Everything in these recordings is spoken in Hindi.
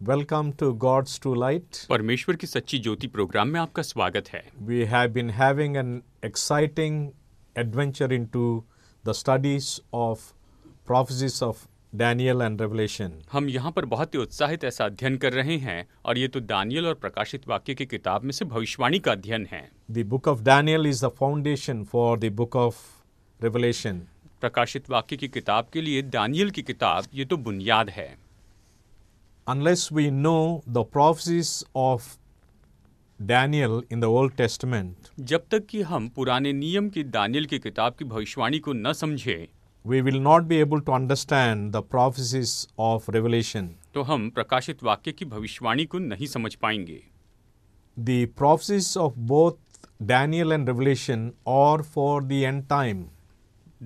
Welcome to God's True Light. परमेश्वर की सच्ची ज्योति प्रोग्राम में आपका स्वागत है। We have been having an exciting adventure into the studies of prophecies of Daniel and Revelation. हम यहाँ पर बहुत ही उत्साहित ऐसा अध्ययन कर रहे हैं और ये तो दानियल और प्रकाशित वाक्य की किताब में से भविष्यवाणी का अध्ययन है। The book of Daniel is the foundation for the book of Revelation. प्रकाशित वाक्य की किताब के लिए दानियल की किताब ये तो बुनियाद है। Unless we know the prophecies of Daniel in the Old Testament, जब तक कि हम पुराने नियम की दानियल की किताब की भविष्यवाणी को न समझे, we will not be able to understand the prophecies of Revelation. तो हम प्रकाशित वाक्य की भविष्यवाणी को नहीं समझ पाएंगे। The prophecies of both Daniel and Revelation are for the end time.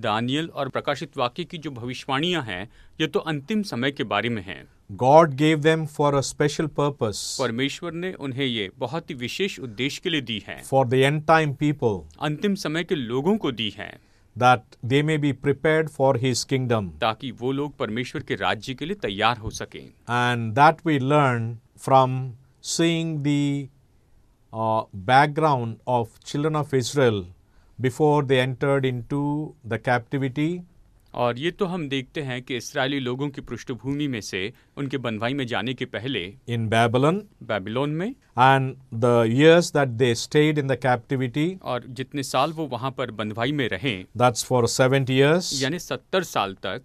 Daniel और प्रकाशित वाक्य की जो भविष्यवाणियां हैं, ये तो अंतिम समय के बारे में हैं। God gave them for a special purpose, परमेश्वर ने उन्हें ये बहुत ही विशेष उद्देश्य के लिए दी है, for the end time people, अंतिम समय के लोगों को दी है, that they may be prepared for His kingdom. ताकि वो लोग परमेश्वर के राज्य के लिए तैयार हो सकें। And that we learn from seeing the background of children of Israel before they entered into the captivity. और ये तो हम देखते हैं कि इस्राएली लोगों की पृष्ठभूमि में से उनके बंधुआई में जाने के पहले In Babylon, बेबीलोन में, and the years that they stayed in the captivity, और जितने साल वो वहाँ पर बंधुआई में रहे, that's for 70 years, यानी 70 साल तक,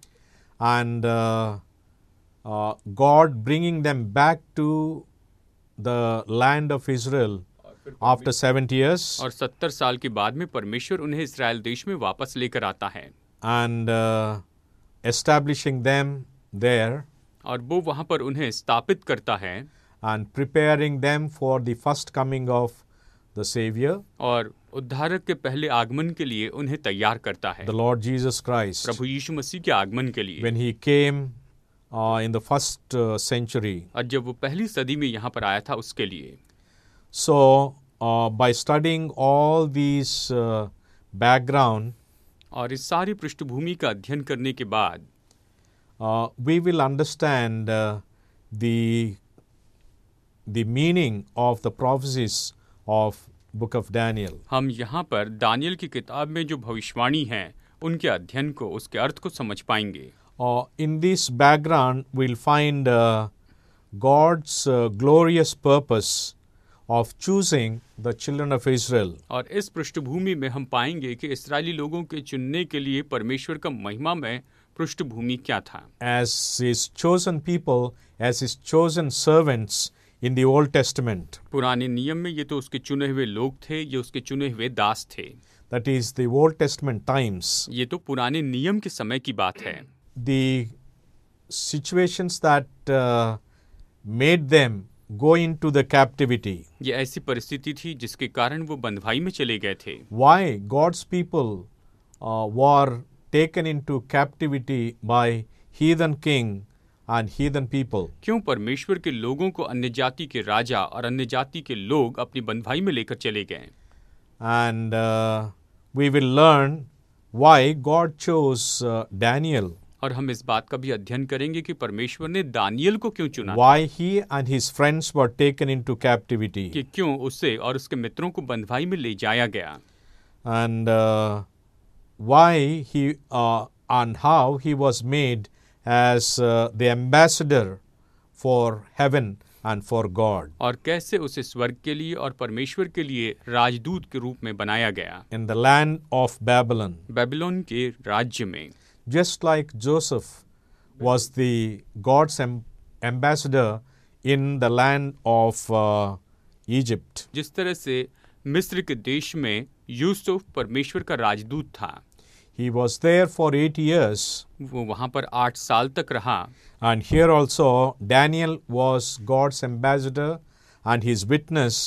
and God bringing them back to the land of Israel after 70 years, और 70 साल के बाद में परमेश्वर उन्हें इस्राएल देश में वापस लेकर आता है and establishing them there, और वो वहाँ पर उन्हें स्थापित करता है and preparing them for the first coming of the Savior, और उद्धारक के पहले आगमन के लिए उन्हें तैयार करता है, the Lord Jesus Christ, प्रभु यीशु मसीह के आगमन के लिए, when He came in the first century. और जब वो पहली सदी में यहाँ पर आया था उसके लिए। So, by studying all these background, और इस सारी पृष्ठभूमि का अध्ययन करने के बाद we will understand the meaning of the prophecies of book of Daniel. हम यहाँ पर दानियल की किताब में जो भविष्यवाणी हैं उनके अध्ययन को, उसके अर्थ को समझ पाएंगे। In this background, we'll find God's glorious purpose of choosing the children of Israel. और इस पृष्ठभूमि में हम पाएंगे कि इस्राएली लोगों के चुनने के लिए परमेश्वर का महिमामय पृष्ठभूमि क्या था। As His chosen people, as His chosen servants in the Old Testament. पुराने नियम में ये तो उसके चुने हुए लोग थे, ये उसके चुने हुए दास थे। That is the Old Testament times. ये तो पुराने नियम के समय की बात है। The situations that made them go into the captivity. ये ऐसी परिस्थिति थी जिसके कारण वो बंधुआई में चले गए थे। Why God's people were taken into captivity by heathen king and heathen people. क्यों परमेश्वर के लोगों को अन्य जाति के राजा और अन्य जाति के लोग अपनी बंधुआई में लेकर चले गए। And we will learn why God chose Daniel. और हम इस बात का भी अध्ययन करेंगे कि परमेश्वर ने दानियल को क्यों चुना, Why he and his friends were taken into captivity. कि क्यों उसे और उसके मित्रों को बंधुआई में ले जाया गया, And why he and how he was made as the ambassador for heaven and for God. और कैसे उसे स्वर्ग के लिए और परमेश्वर के लिए राजदूत के रूप में बनाया गया In the land of Babylon. Babylon के राज्य में। Just like Joseph was the God's ambassador in the land of Egypt. जिस तरह से मिस्र के देश में यूसुफ परमेश्वर का राजदूत था, He was there for 8 years. वो वहाँ पर 8 साल तक रहा। And here also Daniel was God's ambassador and his witness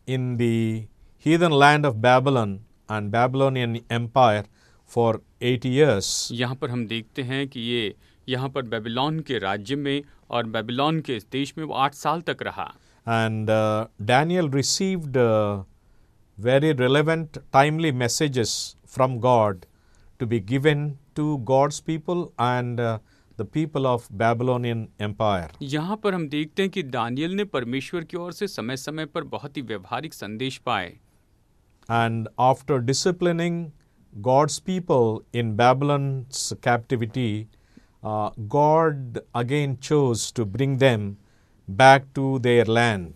in the heathen land of Babylon and Babylonian Empire for 8 years. यहाँ पर हम देखते हैं कि ये यहाँ पर बेबीलोन के राज्य में और बेबीलोन के इस देश में वो 8 साल तक रहा। And Daniel received very relevant, timely messages from God to be given to God's people and the people of Babylonian Empire. यहाँ पर हम देखते हैं कि दानियल ने परमेश्वर की ओर से समय समय पर बहुत ही व्यवहारिक संदेश पाए। And after disciplining God's people in Babylon's captivity, God again chose to bring them back to their land.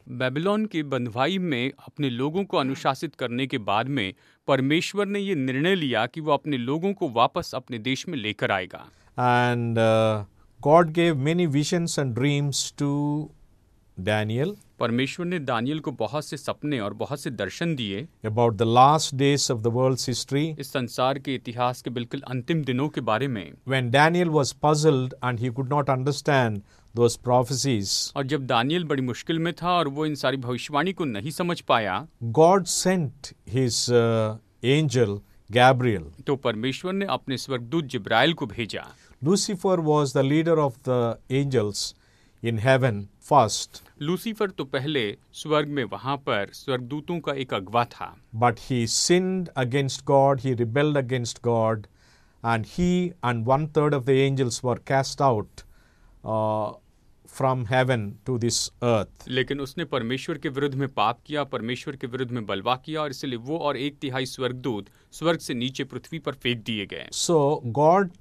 Babylon की बंधुआई में अपने लोगों को अनुशासित करने के बाद में परमेश्वर ने ये निर्णय लिया कि वो अपने लोगों को वापस अपने देश में लेकर आएगा। And God gave many visions and dreams to Daniel परमेश्वर ने दानियल को बहुत से सपने और बहुत से दर्शन दिए about the last days of the world's history. इस संसार के इतिहास के बिल्कुल अंतिम दिनों के बारे में। When Daniel was puzzled and he could not understand those prophecies, और जब दानियल बड़ी मुश्किल में था और वो इन सारी भविष्यवाणी को नहीं समझ पाया, God sent his angel Gabriel. तो परमेश्वर ने अपने स्वर्गदूत जिब्राइल को भेजा। Lucifer was the leader of the angels in heaven first, Lucifer तो पहले स्वर्ग में वहां पर स्वर्गदूतों का एक अगवा था, but he sinned against God, he rebelled against God, and he and 1/3 of the angels were cast out from heaven to this earth. लेकिन उसने परमेश्वर के विरुद्ध में पाप किया, परमेश्वर के विरुद्ध में बलवा किया, और इसलिए वो और 1/3 स्वर्गदूत स्वर्ग से नीचे पृथ्वी पर फेंक दिए गए। So God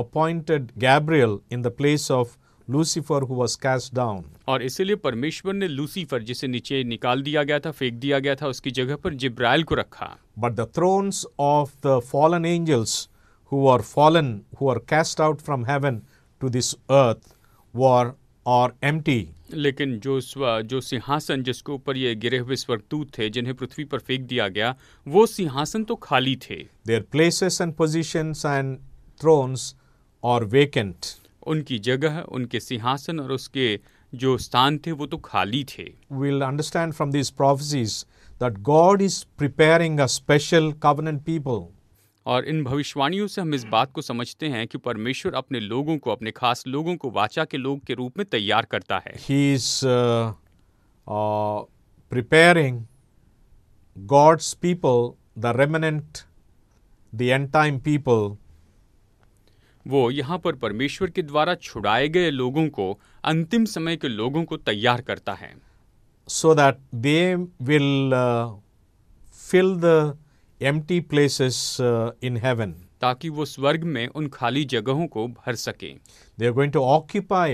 appointed Gabriel in the place of Lucifer who was cast down. और इसलिए परमेश्वर ने लूसीफर जिसे नीचे निकाल दिया गया था, फेंक दिया गया था, उसकी जगह पर जिब्राइल को रखा। But the thrones of the fallen angels who were fallen, who were cast out from heaven to this earth are empty. लेकिन जो सिंहासन जिसके ऊपर ये गिरे हुए स्वर्गदूत थे जिन्हें पृथ्वी पर फेंक दिया गया, वो सिंहासन तो खाली थे। Their places and positions and thrones are vacant. उनकी जगह, उनके सिंहासन और उसके जो स्थान थे वो तो खाली थे। We'll understand from these prophecies that God is preparing a special covenant people. और इन भविष्यवाणियों से हम इस बात को समझते हैं कि परमेश्वर अपने लोगों को, अपने खास लोगों को वाचा के लोग के रूप में तैयार करता है। He is preparing God's people, the remnant, the end time people, वो यहाँ पर परमेश्वर के द्वारा छुड़ाए गए लोगों को, अंतिम समय के लोगों को तैयार करता है, so that they will fill the empty places in heaven. ताकि वो स्वर्ग में उन खाली जगहों को भर सके। They are going to occupy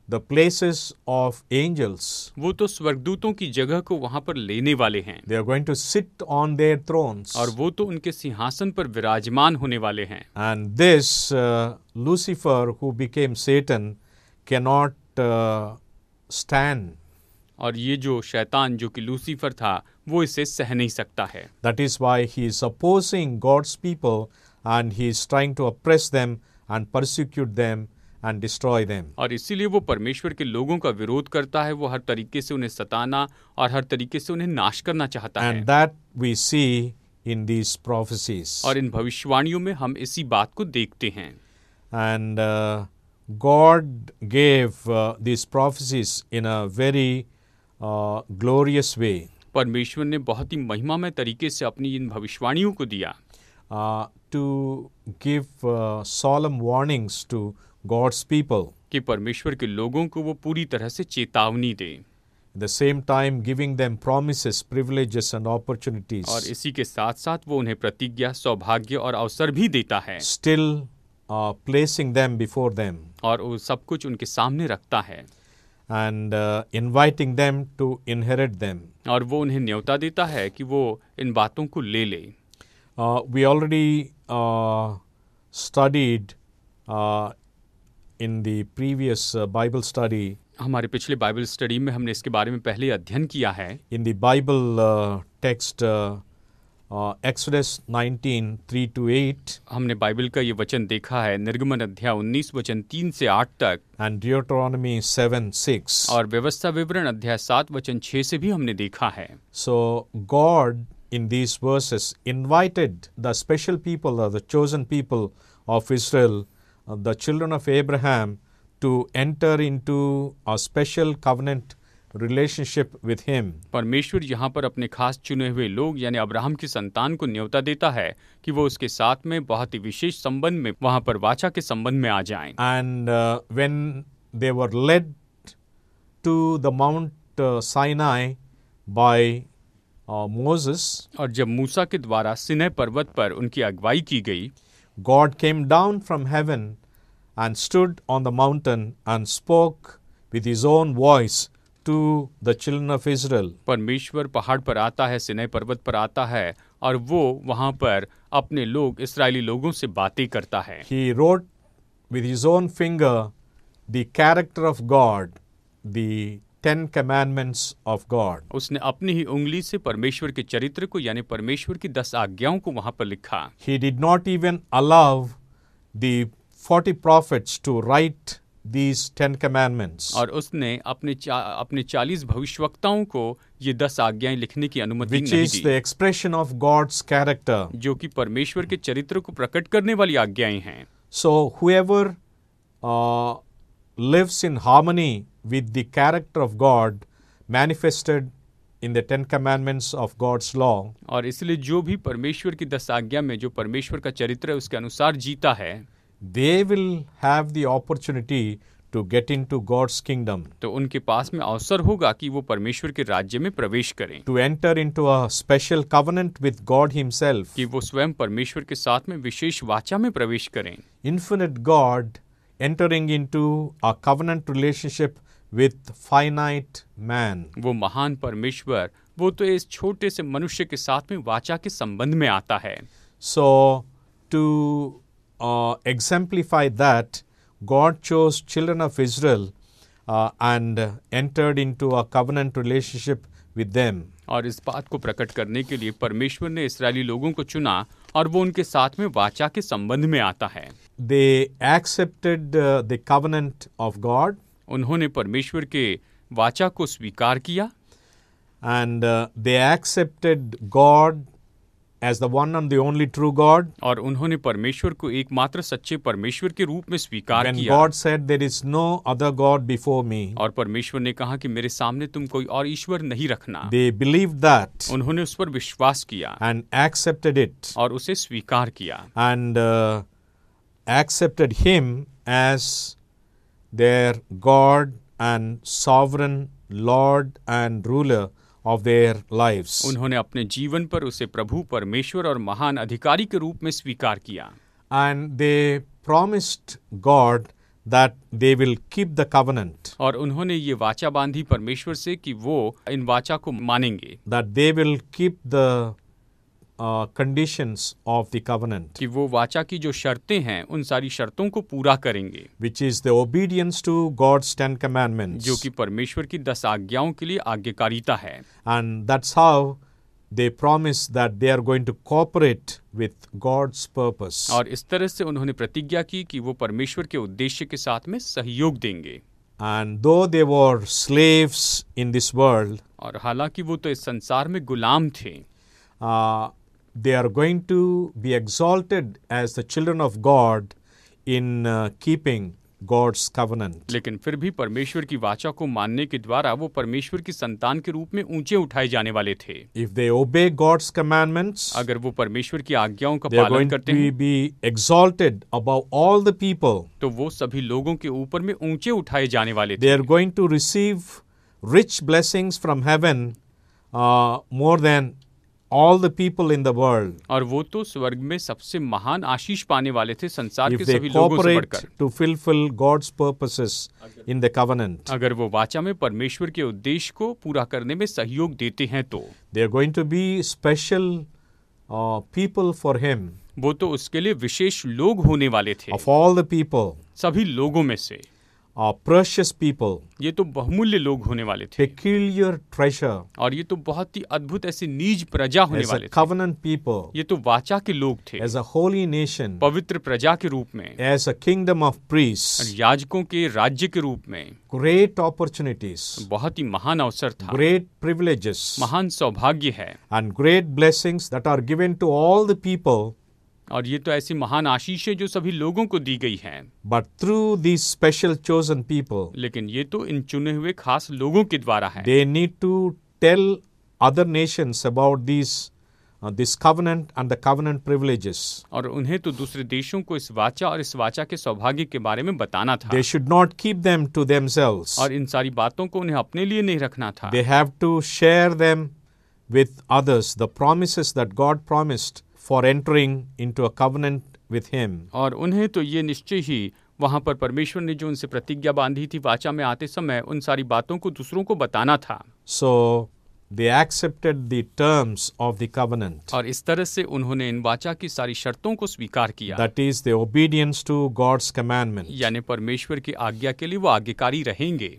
the places of angels. वो तो स्वर्गदूतों की जगह को वहां पर लेने वाले हैं। They are going to sit on their thrones. और वो तो उनके सिंहासन पर विराजमान होने वाले हैं। And this Lucifer, who became Satan, cannot stand. और ये जो शैतान जो कि लूसीफर था, वो इसे सह नहीं सकता है। That is why he is opposing God's people and he is trying to oppress them and persecute them and destroy them. और इसीलिए वो परमेश्वर के लोगों का विरोध करता है, वो हर तरीके से उन्हें सताना और हर तरीके से उन्हें नाश करना चाहता है। And that we see in these prophecies. और इन भविष्यवाणियों में हम इसी बात को देखते हैं। And God gave these prophecies in a very glorious way. परमेश्वर ने बहुत ही महिमामय तरीके से अपनी इन भविष्यवाणियों को दिया, to give solemn warnings to God's people. कि परमेश्वर के लोगों को वो पूरी तरह से चेतावनी दे। At the same time giving them promises, privileges and opportunities. और इसी के साथ साथ वो उन्हें प्रतिज्ञा, सौभाग्य और अवसर भी देता है। Still placing them before them. और वो सब कुछ उनके सामने रखता है। And inviting them to inherit them. और वो उन्हें न्योता देता है कि वो इन बातों को ले ले। We already studied in the previous Bible study. हमारे पिछले बाइबल स्टडी में हमने इसके बारे में पहले अध्ययन किया है। In the Bible text Exodus 19:3-8. हमने बाइबल का ये वचन देखा है, निर्गमन अध्याय 19 वचन 3 से 8 तक। And Deuteronomy 7:6. और व्यवस्था विवरण अध्याय 7 वचन 6 से भी हमने देखा है। So God in these verses invited the special people or the chosen people of Israel, the children of Abraham, to enter into a special covenant relationship with him. परमेश्वर यहाँ पर अपने खास चुने हुए लोग यानी अब्राहम की संतान को न्योता देता है कि वो उसके साथ में बहुत ही विशेष संबंध में वहाँ पर वाचा के संबंध में आ जाएं। And when they were led to the Mount Sinai by Moses, और जब मूसा के द्वारा सिनै पर्वत पर उनकी अगुवाई की गई, God came down from heaven and stood on the mountain and spoke with his own voice to the children of Israel. परमेश्वर पहाड़ पर आता है, सिनै पर्वत पर आता है और वो वहाँ पर अपने लोग इस्राएली लोगों से बातें करता है। He wrote with his own finger the character of God, the 10 commandments of God. उसने अपनी ही उंगली से परमेश्वर के चरित्र को यानी परमेश्वर की 10 आज्ञाओं को वहाँ पर लिखा। He did not even allow the 40 prophets to write these 10 commandments, और उसने अपने 40 भविष्यवक्ताओं को ये 10 आज्ञाएं लिखने की अनुमति which नहीं is the, the expression of God's character. जो कि परमेश्वर के चरित्र को प्रकट करने वाली आज्ञाएं हैं। So whoever lives in harmony with the character of God manifested in the 10 commandments of God's law, और इसलिए जो भी परमेश्वर की 10 आज्ञा में जो परमेश्वर का चरित्र है उसके अनुसार जीता है, they will have the opportunity to get into God's kingdom, तो उनके पास में अवसर होगा कि वो परमेश्वर के राज्य में प्रवेश करें, to enter into a special covenant with God himself. कि वो स्वयं परमेश्वर के साथ में विशेष वाचा में प्रवेश करें। Infinite God entering into a covenant relationship with finite man. वो महान परमेश्वर वो तो इस छोटे से मनुष्य के साथ में वाचा के संबंध में आता है। So to exemplify that, God chose children of Israel and entered into a covenant relationship with them. और इस बात को प्रकट करने के लिए परमेश्वर ने इस्राएली लोगों को चुना और वो उनके साथ में वाचा के संबंध में आता है। They accepted the covenant of God, उन्होंने परमेश्वर के वाचा को स्वीकार किया and they accepted God as the one and the only true God. और उन्होंने परमेश्वर को एकमात्र सच्चे परमेश्वर के रूप में स्वीकार When किया। God said, "There is no other God before me," और परमेश्वर ने कहा कि मेरे सामने तुम कोई और ईश्वर नहीं रखना। they believed that उन्होंने उस पर विश्वास किया and accepted it, और उसे स्वीकार किया and accepted him as their God and sovereign Lord and ruler of their lives. उन्होंने अपने जीवन पर उसे प्रभु परमेश्वर और महान अधिकारी के रूप में स्वीकार किया। And they promised God that they will keep the covenant, और उन्होंने ये वाचा बांधी परमेश्वर से कि वो इन वाचा को मानेंगे, that they will keep the conditions of the covenant, कि वो वाचा की जो शर्तें हैं उन सारी शर्तों को पूरा करेंगे, which is the obedience to God's 10 commandments. जो कि परमेश्वर की 10 आज्ञाओं के लिए आज्ञाकारिता है। And that's how they promise that they are going to cooperate with God's purpose. और इस तरह से उन्होंने प्रतिज्ञा की कि वो परमेश्वर के उद्देश्य के साथ में सहयोग देंगे। And though they were slaves in this world, और हालांकि वो तो इस संसार में गुलाम थे, they are going to be exalted as the children of God in keeping God's covenant. लेकिन फिर भी परमेश्वर की वाचा को मानने के द्वारा वो परमेश्वर की संतान के रूप में ऊंचे उठाए जाने वाले थे। If they obey God's commandments, अगर वो परमेश्वर की आज्ञाओं का they are पालन going करते to हैं be exalted above all the people. तो वो सभी लोगों के ऊपर में ऊंचे उठाए जाने वाले They थे। are going to receive rich blessings from heaven more than all the people in the world. और वो तो स्वर्ग में सबसे महान आशीष पाने वाले थे संसार If के they सभी लोगों से cooperate बढ़कर। to fulfill God's purposes in the covenant, अगर वो वाचा में परमेश्वर के उद्देश्य को पूरा करने में सहयोग देते हैं तो they are going to be special people for him. वो तो उसके लिए विशेष लोग होने वाले थे। Of all the people, सभी लोगों में से precious people, ये तो बहुमूल्य लोग होने वाले थे peculiar treasure, और ये तो बहुत ही अद्भुत ऐसी नीज प्रजा होने as a वाले थे। covenant people, ये तो वाचा के लोग थे, as a holy nation, पवित्र प्रजा के रूप में, as a kingdom of priests. याजकों के राज्य के रूप में। Great opportunities, बहुत ही महान अवसर था, great privileges, महान सौभाग्य है and great blessings that are given to all the people और ये तो ऐसी महान आशीष है जो सभी लोगों को दी गई है, but through these special chosen people, लेकिन ये तो इन चुने हुए खास लोगों के द्वारा है। they need to tell other nations about this covenant and the covenant privileges. और उन्हें तो दूसरे देशों को इस वाचा और इस वाचा के सौभाग्य के बारे में बताना था, They should not keep them to themselves. और इन सारी बातों को उन्हें अपने लिए नहीं रखना था। They have to share them with others, the promises that God promised for entering into a covenant with Him. और उन्हें तो ये निश्चय ही वहाँ पर परमेश्वर ने जो उनसे प्रतिज्ञा बांधी थी वाचा में आते समय, उन सारी बातों को दूसरों को बताना था। So they accepted the terms of the covenant. और इस तरह से उन्होंने इन वाचा की सारी शर्तों को स्वीकार किया, That is the obedience to God's commandment. यानी परमेश्वर की आज्ञा के लिए वो आज्ञाकारी रहेंगे।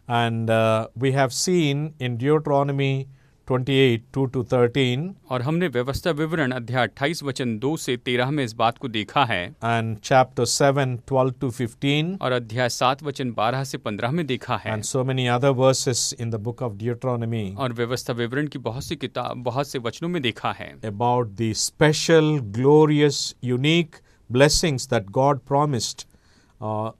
And we have seen in Deuteronomy 28, 2-13, और हमने व्यवस्था विवरण अध्याय 28 वचन 2 से 13 में इस बात को देखा है, and chapter 7, 12-15, और अध्याय 7 वचन 12 से 15 में देखा है, and so many other verses in the book of Deuteronomy और व्यवस्था विवरण की बहुत से वचनों में देखा है about the special, glorious, unique blessings that God promised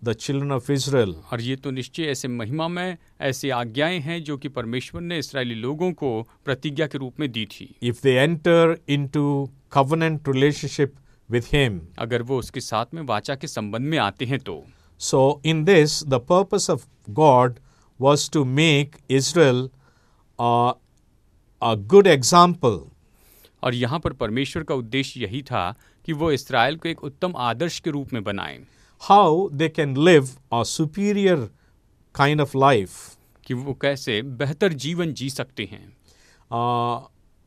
the children of Israel. और ये तो निश्चय ऐसे महिमा में ऐसी आज्ञाएं हैं जो कि परमेश्वर ने इस्राएली लोगों को प्रतिज्ञा के रूप में दी थी, If they enter into covenant relationship with Him. अगर वो उसके साथ में वाचा के संबंध में आते हैं तो। So in this, the purpose of God was to make Israel a good example. और यहाँ पर परमेश्वर का उद्देश्य यही था कि वो इस्राएल को एक उत्तम आदर्श के रूप में बनाएं, How they can live a superior kind of life, कि वो कैसे बेहतर जीवन जी सकते हैं,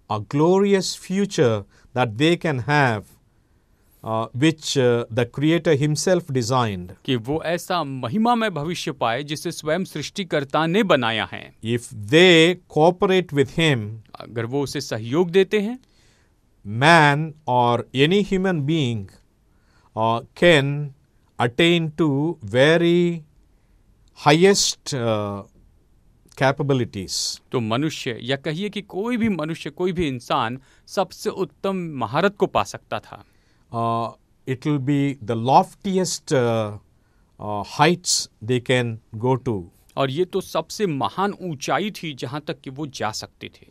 a glorious future that they can have, which the Creator Himself designed. कि वो ऐसा महिमा में भविष्य पाए जिसे स्वयं सृष्टिकर्ता ने बनाया है। If they cooperate with Him, अगर वो उसे सहयोग देते हैं, man or any human being can attain to very highest capabilities. तो मनुष्य या कहिए कि कोई भी मनुष्य, कोई भी इंसान सबसे उत्तम महारत को पा सकता था। It will be the loftiest heights they can go to. और ये तो सबसे महान ऊंचाई थी जहां तक कि वो जा सकते थे।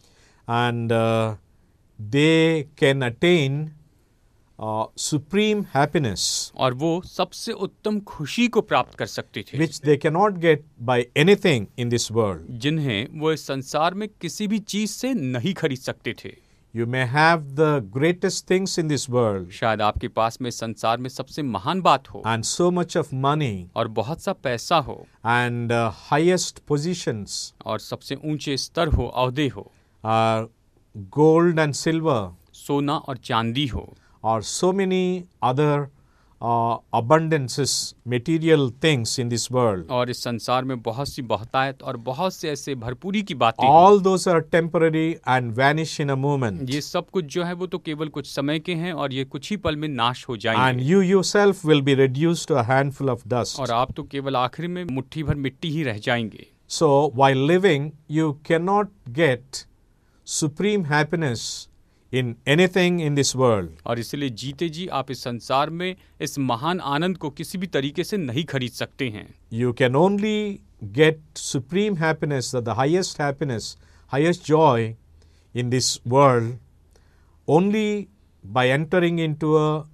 And they can attain supreme happiness, और वो सबसे उत्तम खुशी को प्राप्त कर सकते थे, which they cannot get by anything in this world. जिन्हें वो इस संसार में किसी भी चीज से नहीं खरीद सकते थे। You may have the greatest things in this world शायद आपके पास में संसार में सबसे महान बात हो and so much of money और बहुत सा पैसा हो and highest positions, और सबसे ऊंचे स्तर हो, ओहदे हो, gold and silver, सोना और चांदी हो, or so many other abundances, material things in this world. और इस संसार में बहुत सी बहुतायत और बहुत से ऐसे भरपूरी की बातें हैं। All those are temporary and vanish in a moment. ये सब कुछ जो है वो तो केवल कुछ समय के हैं और ये कुछ ही पल में नाश हो And जाएंगे, you yourself will be reduced to a handful of dust. और आप तो केवल आखिर में मुट्ठी भर मिट्टी ही रह जाएंगे। So while living, you cannot get supreme happiness in anything in this world. और इसलिए जीते जी आप इस संसार में इस महान आनंद को किसी भी तरीके से नहीं खरीद सकते हैं। You can only get supreme happiness, the highest happiness, highest joy in this world only by entering into a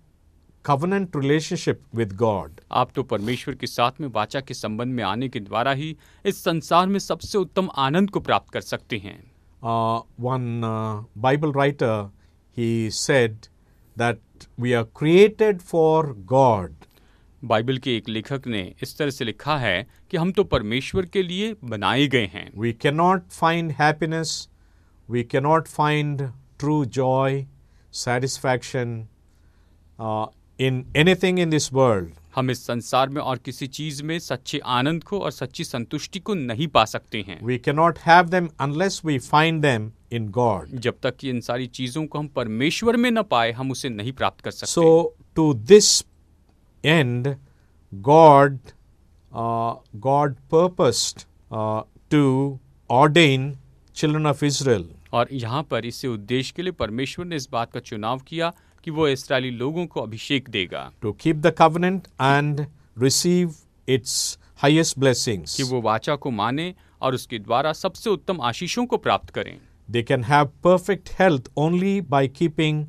covenant relationship with God. आप तो परमेश्वर के साथ में वाचा के संबंध में आने के द्वारा ही इस संसार में सबसे उत्तम आनंद को प्राप्त कर सकते हैं। One Bible writer, he said that we are created for God. Bible के एक लेखक ने इस तरह से लिखा है कि हम तो परमेश्वर के लिए बनाए गए हैं। We cannot find happiness, we cannot find true joy, satisfaction in anything in this world. हम इस संसार में और किसी चीज में सच्चे आनंद को और सच्ची संतुष्टि को नहीं पा सकते हैं। We cannot have them unless we find them in God. जब तक कि इन सारी चीजों को हम परमेश्वर में न पाए, हम उसे नहीं प्राप्त कर सकते। So to this end, God purposed to ordain children of Israel. और यहाँ पर इसी उद्देश्य के लिए परमेश्वर ने इस बात का चुनाव किया कि कि वो इस्राएली लोगों को अभिषेक देगा, to keep the covenant and receive its highest blessings. कि वो वाचा को माने और उसके द्वारा सबसे उत्तम आशीषों को प्राप्त करें। They can have perfect health only by keeping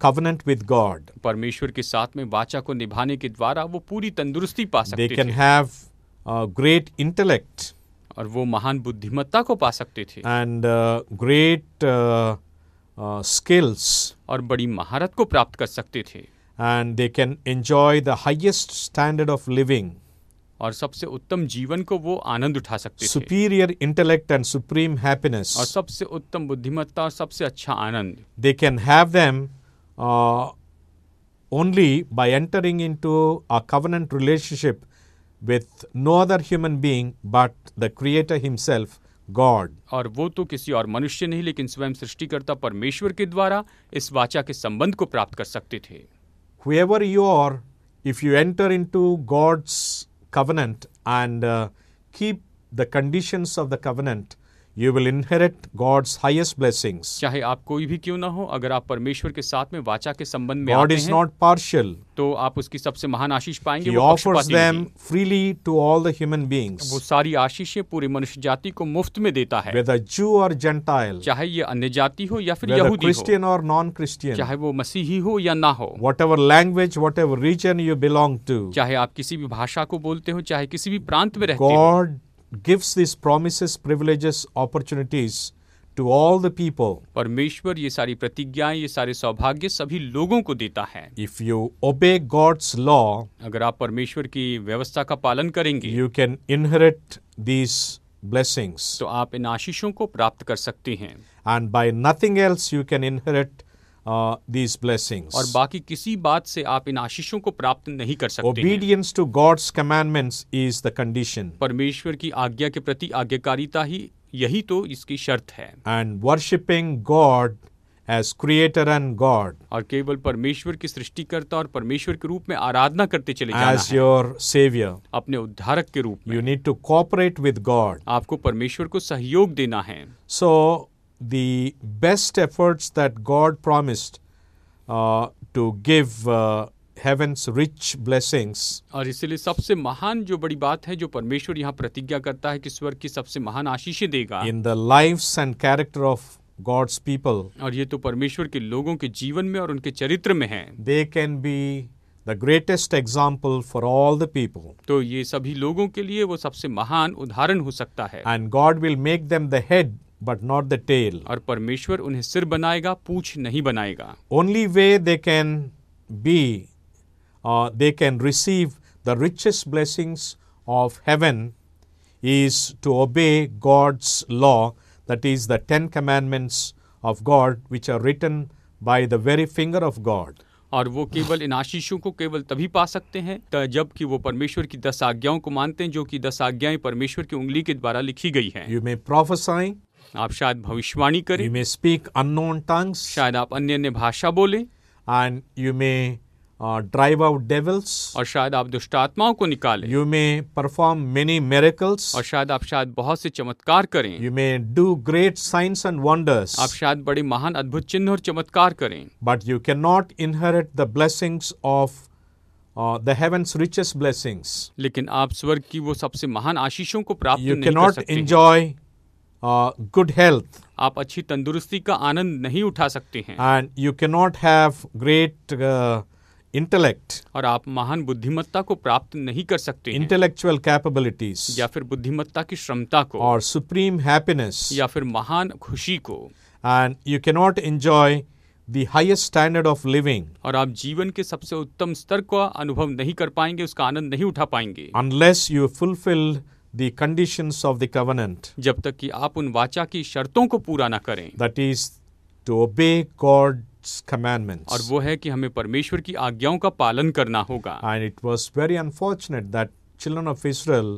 covenant with God. परमेश्वर के साथ में वाचा को निभाने के द्वारा वो पूरी तंदुरुस्ती पा They सकते can थे have great intellect और वो महान बुद्धिमत्ता को पा सकते थे and great skills, और बड़ी महारत को प्राप्त कर सकते थे and they can enjoy the highest standard of living, और सबसे उत्तम जीवन को वो आनंद उठा सकते थे superior intellect and supreme और happiness. सबसे उत्तम बुद्धिमत्ता और सबसे अच्छा आनंद They can have them only by entering into a covenant relationship with no other human being but the Creator Himself, God. और वो तो किसी और मनुष्य नहीं लेकिन स्वयं सृष्टिकर्ता परमेश्वर के द्वारा इस वाचा के संबंध को प्राप्त कर सकते थे। Whoever you are, if you enter into God's covenant and keep the conditions of the covenant, you will inherit God's highest blessings. चाहे आप कोई भी क्यों ना हो, अगर आप परमेश्वर के साथ में वाचा के संबंध में God आते is हैं not partial. तो आप उसकी सबसे महान आशीष पाएंगे। He वो offers पक्षपाती them नहीं। freely to all the human वो beings, सारी आशीषें पूरी मनुष्य जाति को मुफ्त में देता है, whether Jew or Gentile, चाहे ये अन्य जाति हो या फिर whether यहूदी हो, Christian or non-Christian, चाहे वो मसीही हो या ना हो, whatever language, whatever region you belong to. चाहे आप किसी भी भाषा को बोलते हो, चाहे किसी भी प्रांत में रहते हो। God gives these promises, privileges, opportunities to all the people. परमेश्वर ये सारी प्रतिज्ञाएं, ये सारे सौभाग्य सभी लोगों को देता है। If you obey God's law, अगर आप परमेश्वर की व्यवस्था का पालन करेंगे you can inherit these blessings. तो आप इन आशीषों को प्राप्त कर सकते हैं And by nothing else you can inherit these blessings. और बाकी किसी बात से आप इन आशीषों को प्राप्त नहीं कर सकते हैं। Obedience to God's commandments is the condition. परमेश्वर की आज्ञा के प्रति आज्ञाकारिता ही यही तो इसकी शर्त है। And worshiping God as Creator and God, और केवल परमेश्वर की सृष्टिकर्ता और परमेश्वर के रूप में आराधना करते चले जाना as है, your Savior. अपने उद्धारक के रूप में। You need to cooperate with God. आपको परमेश्वर को सहयोग देना है। So, the best efforts that God promised to give heaven's rich blessings और इसलिए सबसे महान जो बड़ी बात है जो परमेश्वर यहाँ प्रतिज्ञा करता है कि स्वर्ग की सबसे महान आशीषें देगा, in the lives and character of God's people, और ये तो परमेश्वर के लोगों के जीवन में और उनके चरित्र में है, they can be the greatest example for all the people. तो ये सभी लोगों के लिए वो सबसे महान उदाहरण हो सकता है। And God will make them the head but not the tail. और परमेश्वर उन्हें सिर बनाएगा, पूंछ नहीं बनाएगा। Only way they can be, they can receive the richest blessings of heaven is to obey God's law, that is the 10 commandments of God which are written by the very finger of God. और वो केवल इन आशीषों को केवल तभी पा सकते हैं जबकि वो परमेश्वर की 10 आज्ञाओं को मानते हैं, जो कि 10 आज्ञाएं परमेश्वर की उंगली के द्वारा लिखी गई हैं। You may prophesy, आप शायद भविष्यवाणी करें, you may speak unknown tongues, शायद आप अन्य भाषा बोलें, and you may drive out devils. और शायद आप दुष्ट आत्माओं को निकालें, You may perform many miracles. और शायद बहुत से चमत्कार करें, You may do great signs and wonders. आप शायद बड़े महान अद्भुत चिन्ह और चमत्कार करें, But you cannot inherit the blessings of the heaven's richest blessings. लेकिन आप स्वर्ग की वो सबसे महान आशीषों को प्राप्त You नहीं कर cannot सकते हैं। enjoy good health, आप अच्छी तंदुरुस्ती का आनंद नहीं उठा सकते हैं, and you cannot have great intellect, और आप महान बुद्धिमत्ता को प्राप्त नहीं कर सकते हैं, intellectual capabilities, या फिर बुद्धिमत्ता की क्षमता को, or supreme happiness, या फिर महान खुशी को, and you cannot enjoy the highest standard of living और आप जीवन के सबसे उत्तम स्तर का अनुभव नहीं कर पाएंगे, उसका आनंद नहीं उठा पाएंगे, unless you fulfill the conditions of the covenant. जब तक कि आप उन वाचा की शर्तों को पूरा ना करें। That is to obey God's commandments. और वो है कि हमें परमेश्वर की आज्ञाओं का पालन करना होगा। And it was very unfortunate that children of Israel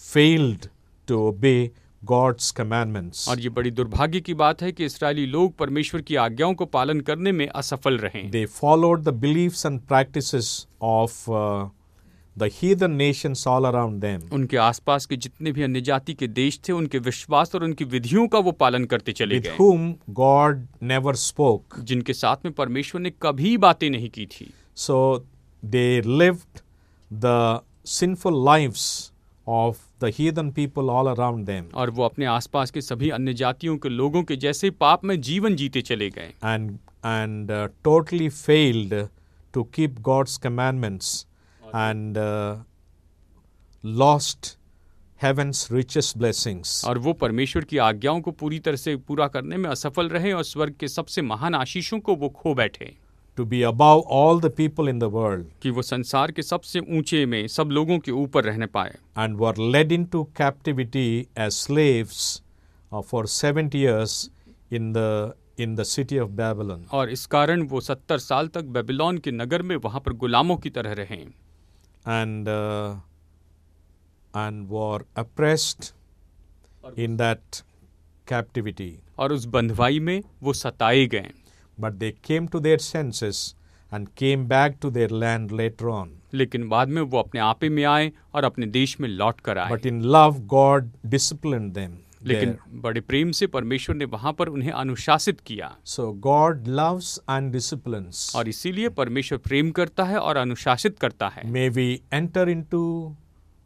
failed to obey God's commandments. और ये बड़ी दुर्भाग्य की बात है कि इस्राएली लोग परमेश्वर की आज्ञाओं को पालन करने में असफल रहे। They followed the beliefs and practices of the heathen nations all around them, उनके आसपास के जितने भी अन्य जाति के देश थे, उनके विश्वास और उनकी विधियों का वो पालन करते चले with गए, whom God never spoke. जिनके साथ में परमेश्वर ने कभी बातें नहीं की थी। So they lived the sinful lives of the heathen people all around them, और वो अपने आसपास के सभी अन्य जातियों के लोगों के जैसे पाप में जीवन जीते चले गए and totally failed to keep God's commandments and lost heaven's richest blessings. और वो परमेश्वर की आज्ञाओं को पूरी तरह से पूरा करने में असफल रहे और स्वर्ग के सबसे महान आशीषों को वो खो बैठे। To be above all the people in the world, कि वो संसार के सबसे ऊंचे में सब लोगों के ऊपर रहने पाए, and were led into captivity as slaves for 70 years in the city of Babylon. और इस कारण वो 70 साल तक बेबीलोन के नगर में वहां पर गुलामों की तरह रहे, and were oppressed in that captivity. और उस बंधुआई में वो सताए गए। But they came to their senses and came back to their land later on. लेकिन बाद में वो अपने आपे में आए और अपने देश में लौट कर आए। But in love, God disciplined them. लेकिन बड़े प्रेम से परमेश्वर ने वहां पर उन्हें अनुशासित किया। So God loves and disciplines. और इसीलिए परमेश्वर प्रेम करता है और अनुशासित करता है। May we enter into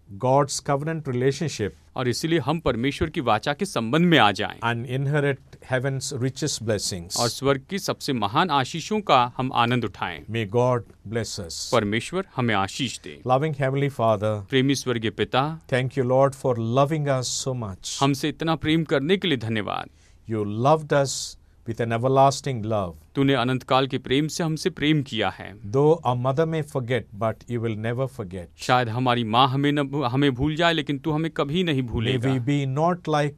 God's covenant relationship और इसीलिए हम परमेश्वर की वाचा के संबंध में आ जाएं and inherit heaven's richest blessings. और स्वर्ग की सबसे महान आशीषों का हम आनंद उठाएं। May God bless us. परमेश्वर हमें आशीष दे। Loving Heavenly Father, प्रेमी स्वर्गीय पिता, thank you Lord for loving us so much. हमसे इतना प्रेम करने के लिए धन्यवाद। You loved us with an everlasting love. तूने अनंत काल के प्रेम से हमसे प्रेम किया है। Though our mother may forget, but you will never forget. शायद हमारी माँ हमें भूल जाए, लेकिन तू हमें कभी नहीं May भूलेगा। we be not like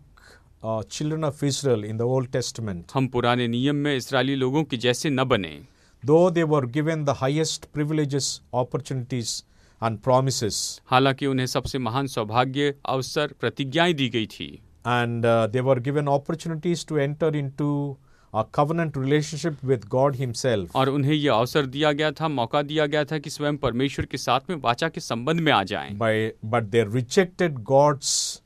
children of Israel in the Old Testament. हम पुराने नियम में इस्राएली लोगों के जैसे न बने। Though they were given the highest privileges, opportunities and promises, हालांकि उन्हें सबसे महान सौभाग्य, अवसर, प्रतिज्ञाएं दी गई थी, and they were given opportunities to enter into a covenant relationship with God Himself. और उन्हें यह अवसर दिया गया था, मौका दिया गया था कि स्वयं परमेश्वर के साथ में वाचा के संबंध में आ जाएं। But they rejected God's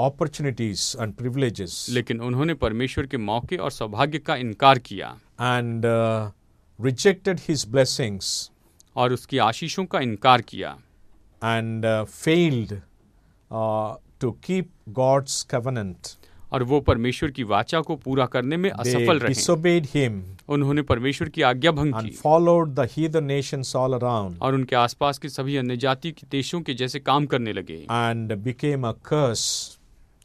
opportunities and privileges. लेकिन उन्होंने परमेश्वर के मौके और सौभाग्य का इनकार किया And rejected His blessings और उसकी आशीषों का इनकार किया and failed to keep God's covenant. और वो परमेश्वर की वाचा को पूरा करने में असफल They रहे। disobeyed Him उन्होंने परमेश्वर की आज्ञा भंग and की followed the heathen nations all around और उनके आसपास के सभी अन्य जाति के देशों के जैसे काम करने लगे and became a curse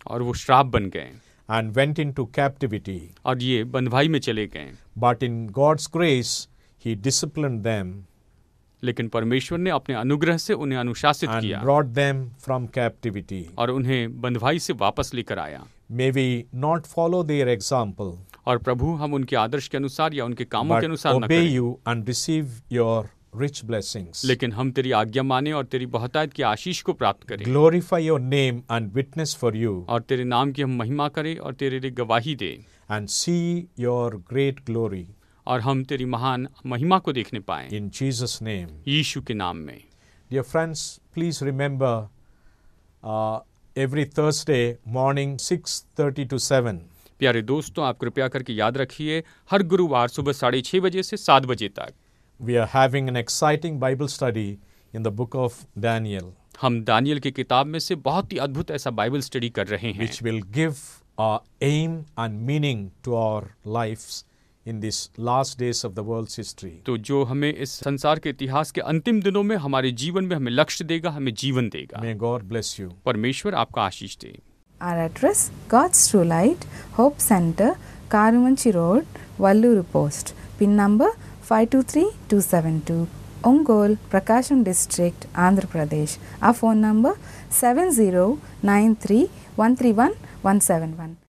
और वो श्राप बन गए and went into captivity. और ये बंधुआई में चले गए। But in God's grace, He disciplined them लेकिन परमेश्वर ने अपने अनुग्रह से उन्हें अनुशासित and किया brought them from captivity. और उन्हें बंधुआई से वापस लेकर आया। May we not follow their example, और प्रभु, हम उनके आदर्श के अनुसार या उनके कामों के but अनुसार न obey करें, you and receive your rich blessings. लेकिन हम तेरी आज्ञा माने और तेरी बहुतायत की आशीष को प्राप्त करें Glorify your name and witness for you और तेरे नाम की हम महिमा करें और तेरे लिए गवाही दें and see your great glory. और हम तेरी महान महिमा को देखने पाएं In Jesus' name. यीशु के नाम में। Dear friends, please remember every Thursday morning 6:30 to 7. प्यारे दोस्तों, आप कृपया करके याद रखिए, हर गुरुवार सुबह 6:30 बजे से 7 बजे तक We are having an exciting Bible study in the book of Daniel, हम दानियल की किताब में से बहुत ही अद्भुत ऐसा बाइबल स्टडी कर रहे हैं which will give aim and meaning to our lives in these last days of the world's history. तो जो हमें इस संसार के इतिहास के अंतिम दिनों में हमारे जीवन में हमें लक्ष्य देगा, हमें जीवन देगा। May God bless you. परमेश्वर आपका आशीष दे। Our address, God's True Light, Hope Center, Karumanchi Road, Valluru Post. PIN number 523272. Ongole, Prakasham District, Andhra Pradesh. Our phone number 7093131171.